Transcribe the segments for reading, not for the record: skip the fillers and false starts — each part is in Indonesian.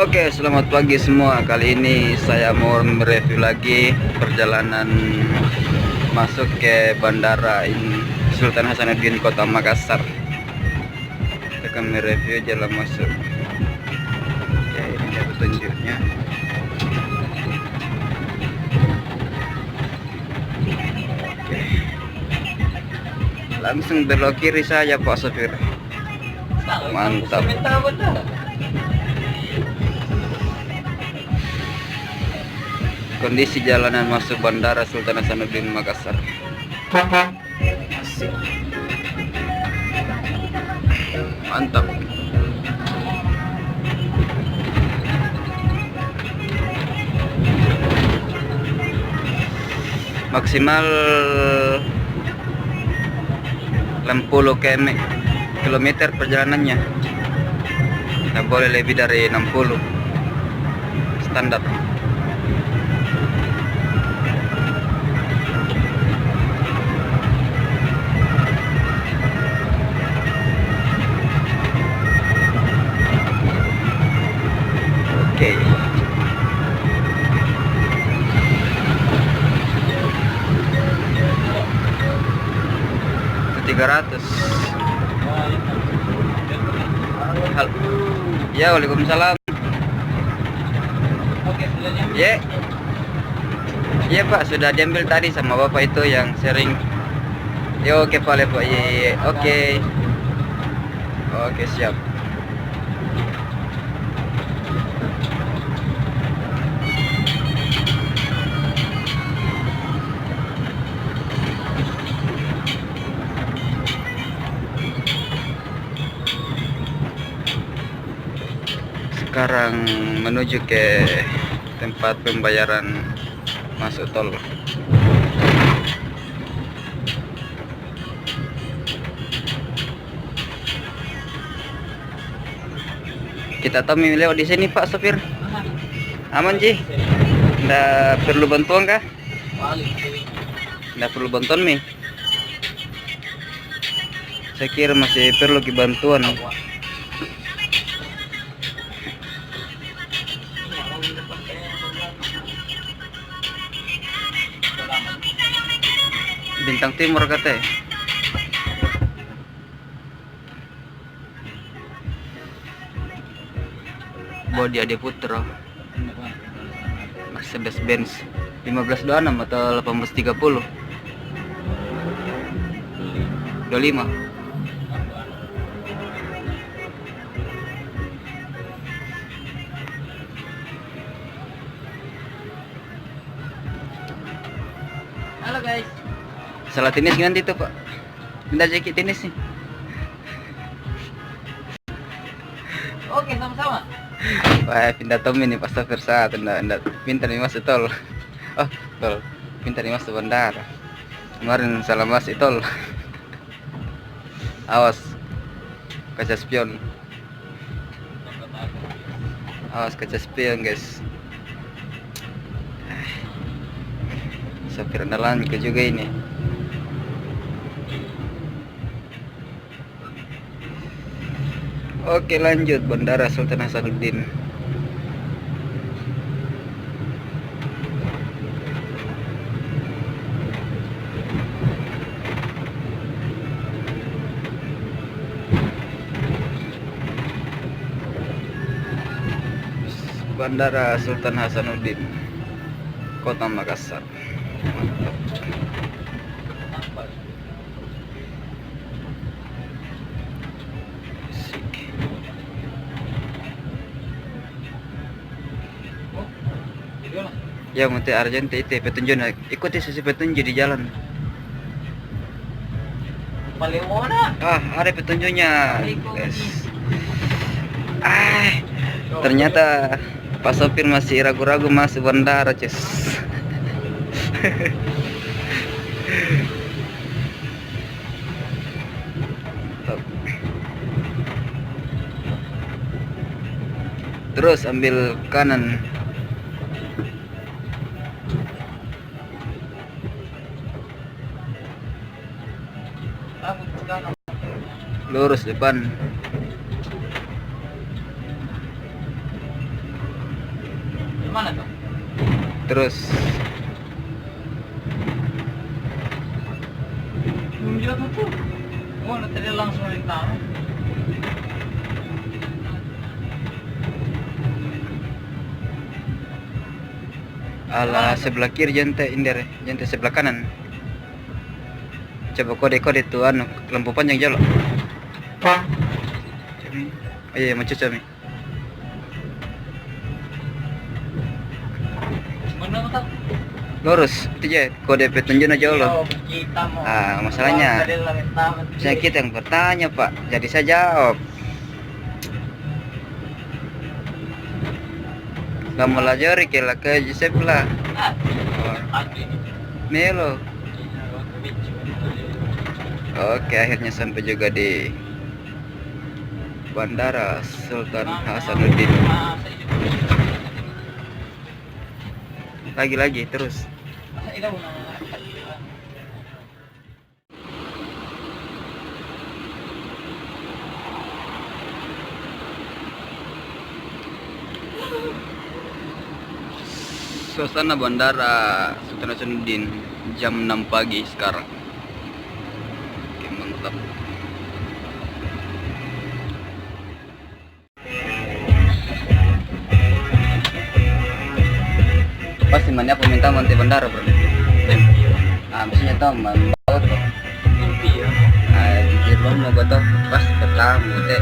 Oke, selamat pagi semua. Kali ini saya mau mereview lagi perjalanan masuk ke Bandara Sultan Hasanuddin Kota Makassar. Kita akan mereview jalan masuk. Oke, ini dia petunjuknya. Oke. Langsung belok kiri saja Pak Sopir. Mantap. Kondisi jalanan masuk Bandara Sultan Hasanuddin Makassar. Asik. Mantap. Maksimal 60 km perjalanannya. Nggak boleh lebih dari 60 standar. Oke. Itu 300. Ya, waalaikumsalam. Ya. Iya Pak, sudah diambil tadi sama Bapak itu yang sering. Ya oke Pak, Pak. Iya. Oke. Oke, siap. Sekarang menuju ke tempat pembayaran masuk tol. Kita tahu lewat di sini Pak Sopir. Aman Ji? Nggak perlu bantuan kah? Nggak perlu bantuan Mi? Saya kira masih perlu bantuan. Bintang Timur katanya. Bodi Ade Putra Mercedes Benz 1526 atau 1830 25. Halo guys. Salah tinis nanti tuh Pak. Minta jaket tinis nih. Oke, sama-sama. Wah, pindah Tommy nih Pak Sopir saat enggak pintar nih masuk tol. Oh, tol. Pintar nih masuk bandara. Kemarin salah masuk tol. Awas. Kaca spion. Awas kaca spion, guys. Sopir andalan ke juga ini. Oke, lanjut Bandara Sultan Hasanuddin. Bandara Sultan Hasanuddin Kota Makassar. Mantap. Ya, Monte Argente itu petunjuknya. Ikuti sisi petunjuk di jalan. Malimona. Ada petunjuknya, guys. Ternyata Pak Sopir masih ragu-ragu masuk bandara, Cus. Terus ambil kanan. lurus depan. Mana tuh? Terus Belum juga tuh. Oh, tadi langsung ditaruh. ala sebelah kiri jente inder, jente sebelah kanan. Coba kode tuh anu lampu panjang jalo. Oh iya, mau cuci. Mana tuh? Lurus, itu aja kode petunjuk aja Allah. Kita mau. Masalahnya saya kita yang bertanya Pak, jadi saya jawab. Kamu lajari kela ke Joseph lah. Melo. Oke, akhirnya sampai juga di Bandara Sultan Hasanuddin. Lagi terus. Suasana Bandara Sultan Hasanuddin jam 6 pagi sekarang. Oke, mantap. Pasti mana peminta manti bandara bro. Maksudnya tuh membawa tuh. Di rumah mau tuh pas bertamu teh.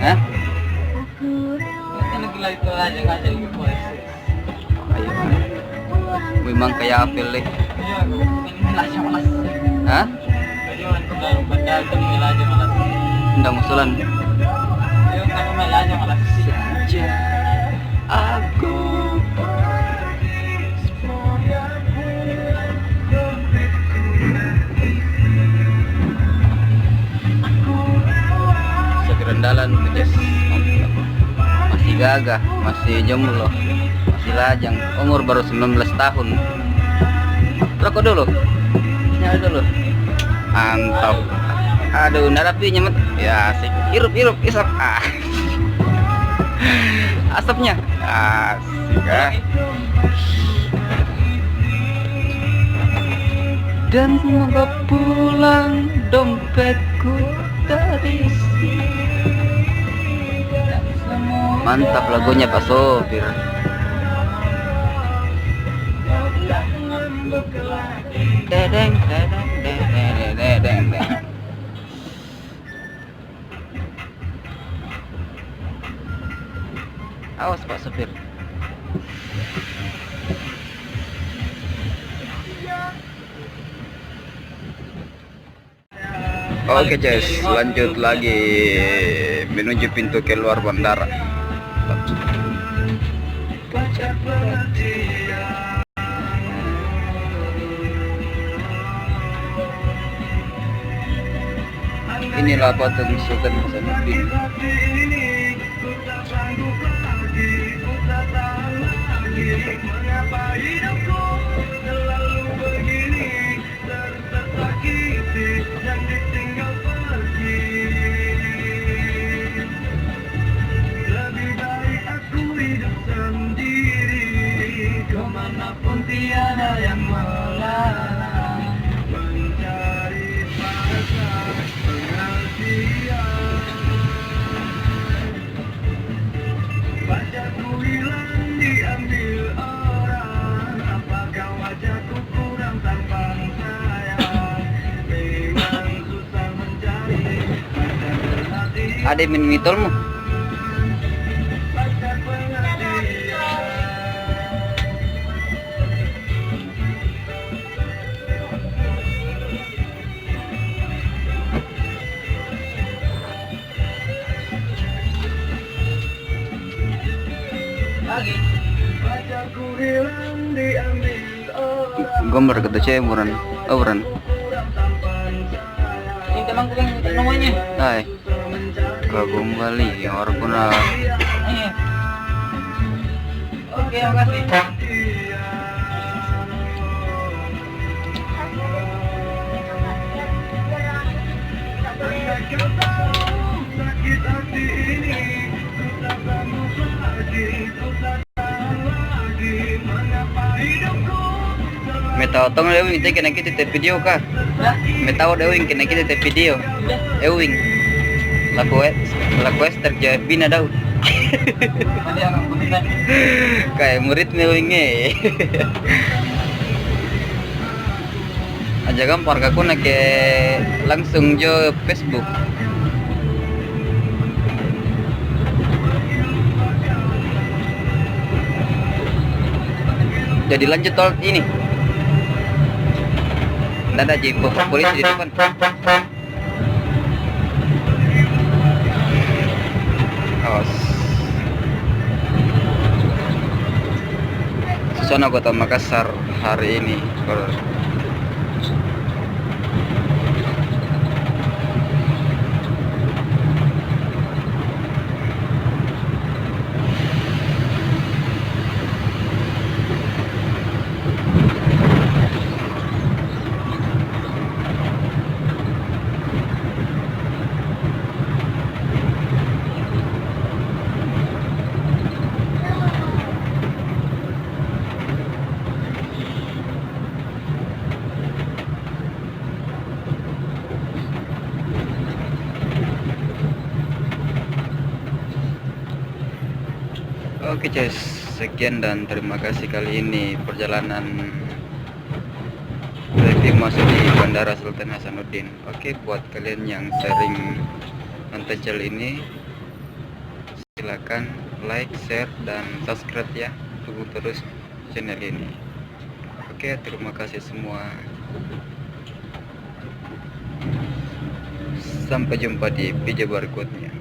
Hah? Lagi aja gitu. Ayo. Memang kayak apel deh. Iya, malas. Hah? Kalau padahal kan aja malas. Ndang musulan. Ayo kan aja malas. Aku segerendalan guys, masih gagah, masih jomblo, masih lajang, umur baru 19 tahun. Rokok dulu, nyala dulu, mantap. Aduh, narapi nyemet, ya asik, hirup isap, asapnya, asik ah. Dan semoga pulang dompetku terisi. Mantap lagunya Pak Sopir. Dedeng. Awas Pak Sopir. Oke guys, lanjut lagi menuju pintu keluar bandara. Inilah patung Sultan Hasanuddin. Kemanapun tiada yang melarang mencari rasa pengertian. Wajahku hilang diambil orang, apakah wajahku kurang tampan sayang? Memang susah mencari pacar perhatian. Ada mitolmu? Pacar pengertian. Gambar kata cemuran, orang. Ini teman gue yang namanya. Hai, kagum kali orang kuna. Oke, makasih. Sakit hati ini, ku tak sanggup lagi, ku tak Metaw tong ewing ite kena kita te video ka. Dah. Metaw ewing kena kita te video. Dah. Ewing. Laku es terjadi bina daw. Tadi akan punten. Kayak murid ewingnya. Aja gampar ka kuna ke langsung jo Facebook. Jadi lanjut tol ini. Dan ada jeep polisi di depan. Awas. Suasana Kota Makassar hari ini. Oke guys, sekian dan terima kasih kali ini perjalanan review masuk di Bandara Sultan Hasanuddin. Oke, buat kalian yang sering nonton channel ini, silakan like, share, dan subscribe ya. Tunggu terus channel ini. Oke, terima kasih semua. Sampai jumpa di video berikutnya.